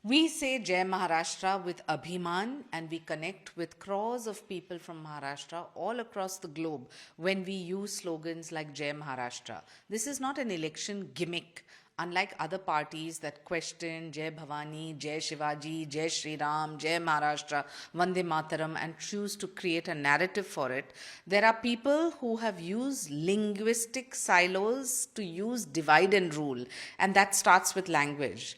We say Jai Maharashtra with Abhiman, and we connect with crores of people from Maharashtra all across the globe when we use slogans like Jai Maharashtra. This is not an election gimmick. Unlike other parties that question Jai Bhavani, Jai Shivaji, Jai Shri Ram, Jai Maharashtra, Vande Mataram, and choose to create a narrative for it, there are people who have used linguistic silos to use divide and rule, and that starts with language.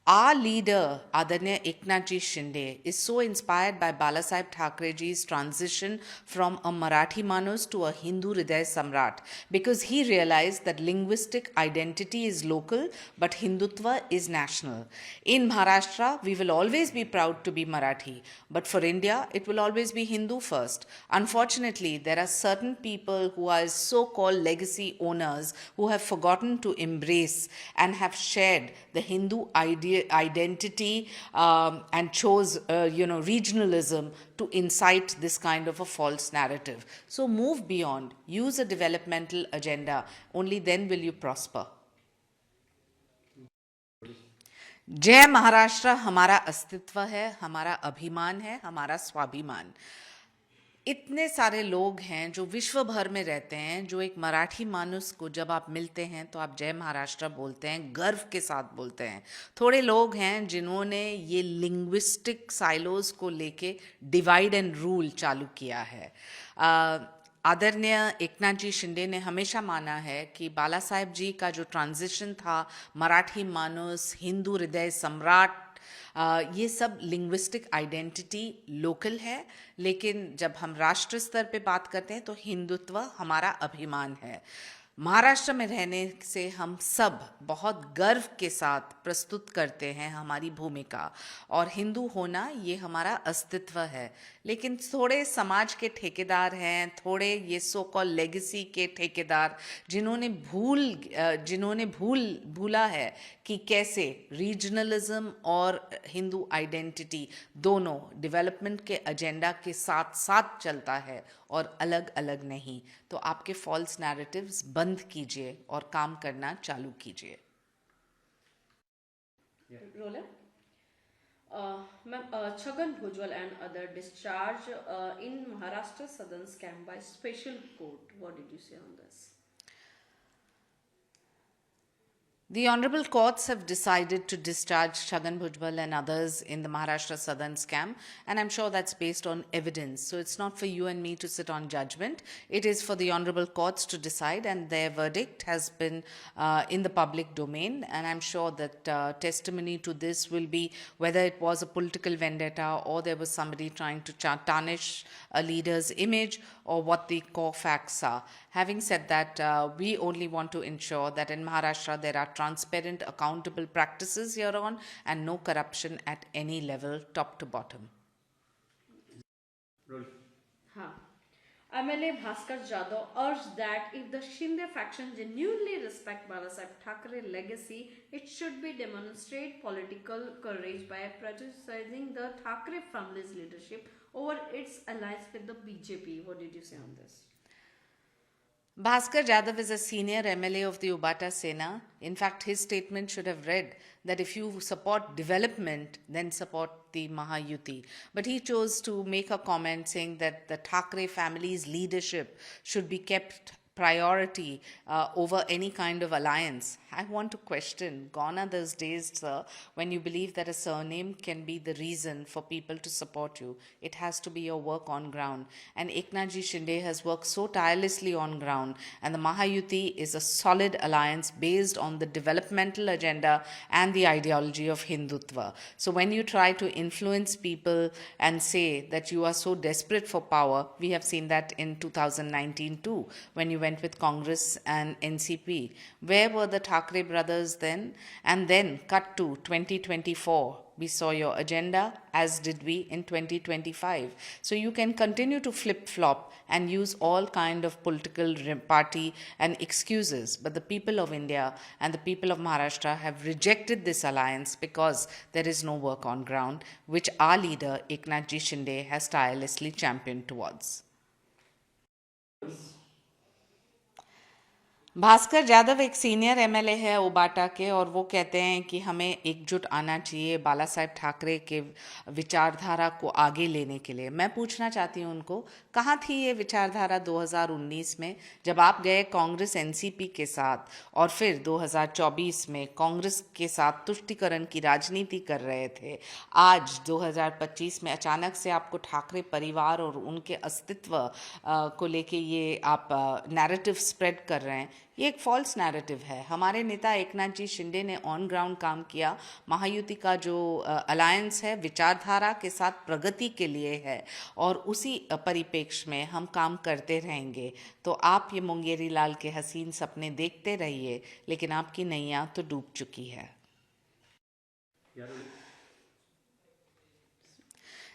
Our leader, Adanya Eknathji Shinde, is so inspired by Balasaheb Thackerayji's transition from a Marathi Manus to a Hindu Hriday Samrat because he realized that linguistic identity is local but Hindutva is national. In Maharashtra, we will always be proud to be Marathi, but for India, it will always be Hindu first. Unfortunately, there are certain people who are so called legacy owners who have forgotten to embrace and have shared the Hindu identity and chose regionalism to incite this kind of a false narrative. So move beyond, use a developmental agenda, only then will you prosper. जय महाराष्ट्र हमारा अस्तित्व है, हमारा अभिमान है, हमारा स्वाभिमान. इतने सारे लोग हैं जो विश्व भर में रहते हैं, जो एक मराठी मानुस को जब आप मिलते हैं तो आप जय महाराष्ट्र बोलते हैं, गर्व के साथ बोलते हैं. थोड़े लोग हैं जिन्होंने ये लिंग्विस्टिक साइलोज को लेके डिवाइड एंड रूल चालू किया है. आदरणीय एकनाथ जी शिंदे ने हमेशा माना है कि बाला साहेब जी का जो ट्रांजिशन था, मराठी मानुस, हिंदू हृदय सम्राट, ये सब लिंग्विस्टिक आइडेंटिटी लोकल है, लेकिन जब हम राष्ट्र स्तर पे बात करते हैं तो हिंदुत्व हमारा अभिमान है. महाराष्ट्र में रहने से हम सब बहुत गर्व के साथ प्रस्तुत करते हैं हमारी भूमिका, और हिंदू होना ये हमारा अस्तित्व है. लेकिन थोड़े समाज के ठेकेदार हैं, थोड़े ये सो कॉल लेगेसी के ठेकेदार जिन्होंने भूला है कि कैसे रीजनलिज्म और हिंदू आइडेंटिटी दोनों डेवलपमेंट के एजेंडा के साथ साथ चलता है और अलग अलग नहीं. तो आपके फॉल्स नैरेटिव्स बंद कीजिए और काम करना चालू कीजिए. Chhagan Bhujbal and other discharged in Maharashtra Southern scam by special court. What did you say on this? The honorable courts have decided to discharge Chhagan Bhujbal and others in the Maharashtra Southern scam, and I'm sure that's based on evidence. So it's not for you and me to sit on judgment. It is for the honorable courts to decide, and their verdict has been in the public domain. And I'm sure that testimony to this will be whether it was a political vendetta or there was somebody trying to tarnish a leader's image, or what the core facts are. Having said that, we only want to ensure that in Maharashtra there are transparent, accountable practices hereon and no corruption at any level, top to bottom. MLA Bhaskar Jadhav urged that if the Shinde faction genuinely respect Balasaheb Thackeray legacy, it should be demonstrate political courage by prioritizing the Thackeray family's leadership over its alliance with the BJP. What did you say on this? Bhaskar Jadhav is a senior MLA of the Ubata Sena. In fact, his statement should have read that if you support development, then support the Mahayuti. But he chose to make a comment saying that the Thackeray family's leadership should be kept priority over any kind of alliance. I want to question, gone are those days, sir, when you believe that a surname can be the reason for people to support you. It has to be your work on ground. And Eknathji Shinde has worked so tirelessly on ground. And the Mahayuti is a solid alliance based on the developmental agenda and the ideology of Hindutva. So when you try to influence people and say that you are so desperate for power, we have seen that in 2019 too, when you went with Congress and NCP. Where were the Thackeray brothers then? And then cut to 2024. We saw your agenda, as did we in 2025. So you can continue to flip-flop and use all kind of political party and excuses. But the people of India and the people of Maharashtra have rejected this alliance because there is no work on ground, which our leader, Eknathji Shinde, has tirelessly championed towards. Bhaskar Jadhav एक senior MLA है उबाटा के, और वो कहते हैं कि हमें एकजुट आना चाहिए बाला साहेब ठाकरे के विचारधारा को आगे लेने के लिए। मैं पूछना चाहती हूँ उनको, कहाँ थी ये विचारधारा 2019 में, जब आप गए कांग्रेस एनसीपी के साथ और फिर 2024 में कांग्रेस के साथ तुष्टीकरण की राजनीति कर रहे थे। आज 2025 में अचानक से आपको ठाकरे परिवार और उनके अस्तित्व को लेके ये आप नैरेटिव स्प्रेड कर रहे हैं। ये एक फॉल्स नैरेटिव है। हमारे नेता एकनाथ जी शिंदे ने ऑन ग्राउंड काम किया। महायुति का जो अलायंस है विचारधारा के साथ प्रगति के लिए है, और उसी परिप्रेक्ष्य में हम काम करते रहेंगे। तो आप ये मुंगेरी लाल के हसीन सपने देखते रहिए, लेकिन आपकी नैया तो डूब चुकी है।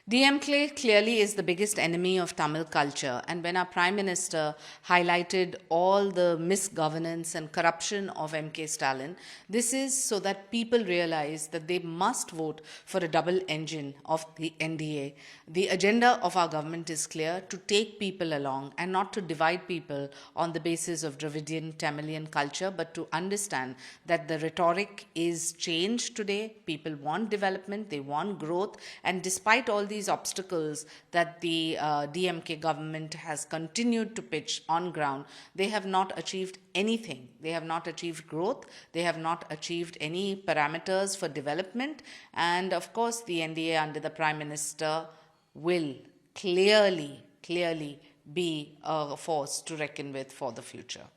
DMK clearly is the biggest enemy of Tamil culture, and when our Prime Minister highlighted all the misgovernance and corruption of MK Stalin, this is so that people realize that they must vote for a double engine of the NDA. The agenda of our government is clear: to take people along and not to divide people on the basis of Dravidian, Tamilian culture, but to understand that the rhetoric is changed today. People want development, they want growth, and despite all these obstacles that the DMK government has continued to pitch on ground, they have not achieved anything. They have not achieved growth, they have not achieved any parameters for development, and of course the NDA under the Prime Minister will clearly be a force to reckon with for the future.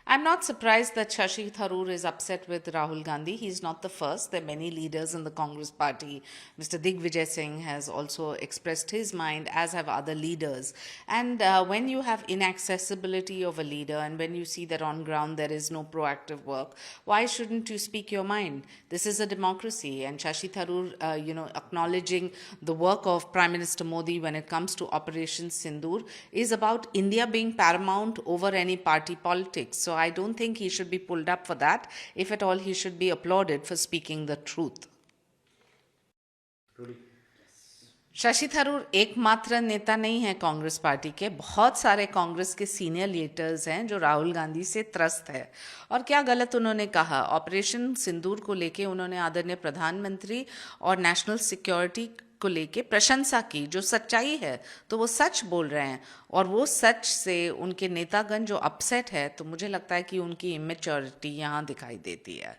I'm not surprised that Shashi Tharoor is upset with Rahul Gandhi. He's not the first. There are many leaders in the Congress party. Mr. Digvijay Singh has also expressed his mind, as have other leaders. And when you have inaccessibility of a leader, and when you see that on ground there is no proactive work, why shouldn't you speak your mind? This is a democracy, and Shashi Tharoor, acknowledging the work of Prime Minister Modi when it comes to Operation Sindoor is about India being paramount over any party politics. So I don't think he should be pulled up for that. If at all, he should be applauded for speaking the truth. Shashi Tharoor एकमात्र नेता नहीं है Congress party के। बहुत सारे कांग्रेस के senior leaders हैं जो राहुल गांधी से त्रस्त है। और क्या गलत उन्होंने कहा? ऑपरेशन सिंदूर को लेके उन्होंने आदरणीय प्रधानमंत्री और नेशनल सिक्योरिटी को लेके प्रशंसा की, जो सच्चाई है। तो वो सच बोल रहे हैं, और वो सच से उनके नेतागण जो अपसेट है, तो मुझे लगता है कि उनकी इमेच्योरिटी यहाँ दिखाई देती है।